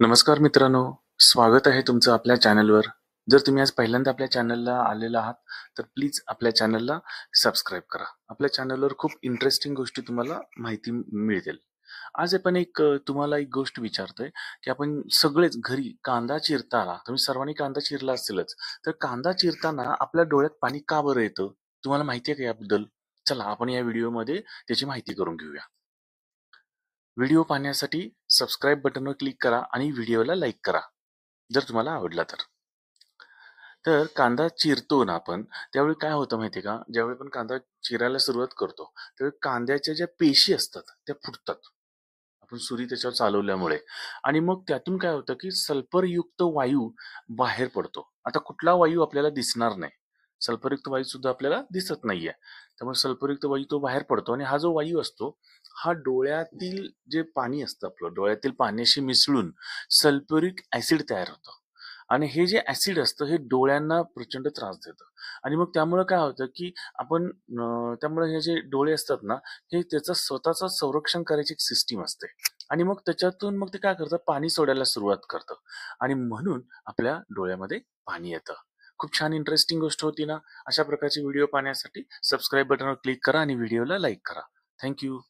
नमस्कार मित्रांनो, स्वागत आहे तुमचं आपल्या चॅनलवर. जर तुम्ही आज पहिल्यांदा आपल्या चॅनलला आलेला आहात, तर प्लीज आपल्या चॅनलला सबस्क्राईब करा. आपल्या चॅनलवर खूप इंटरेस्टिंग गोष्टी तुम्हाला माहिती मिळतील. आज आपण तुम्हाला एक गोष्ट विचारतोय, की आपण सगळेच घरी कांदा चिरताना तुम्ही सर्वांनी कांदा चिरला असेलच, तर कांदा चिरताना आपल्या डोळ्यात पाणी का बरं येतं? तुम्हाला माहिती आहे का याबद्दल? चला आपण या व्हिडिओमध्ये त्याची माहिती करून घेऊया. व्हिडिओ पाहण्यासाठी सबस्क्राईब बटनवर क्लिक करा आणि व्हिडिओला लाईक करा जर तुम्हाला आवडला तर. तर कांदा चिरतो ना आपण, त्यावेळी काय होतं माहिती आहे का? ज्यावेळी आपण कांदा चिरायला सुरुवात करतो, त्यावेळी कांद्याच्या ज्या पेशी असतात त्या फुटतात. आपण सुरी त्याच्यावर चालवल्यामुळे. आणि मग त्यातून काय होतं, की सल्फरयुक्त वायू बाहेर पडतो. आता कुठला वायू आपल्याला दिसणार नाही. सल्फरयुक्त वायू सुद्धा आपल्याला दिसत नाहीये. त्यामुळे सल्फरयुक्त वायू तो बाहेर पडतो आणि हा जो वायू असतो, हा डोळ्यातील जे पाणी असतं आपलं, डोळ्यातील पाण्याशी मिसळून सल्फ्युरिक ॲसिड तयार होतं. आणि हे जे ॲसिड असतं हे डोळ्यांना प्रचंड त्रास देतं. आणि मग त्यामुळे काय होतं, की त्यामुळे हे जे डोळे असतात ना, हे त्याचं स्वतःचं संरक्षण करायची एक सिस्टीम असते. आणि मग त्याच्यातून मग ते काय करतं, पाणी सोडायला सुरुवात करतं. आणि म्हणून आपल्या डोळ्यामध्ये पाणी येतं. खूप छान इंटरेस्टिंग गोष्ट होती ना? अशा प्रकारचे व्हिडिओ पाहण्यासाठी सबस्क्राईब बटनवर क्लिक करा आणि व्हिडिओला लाईक करा. Thank you.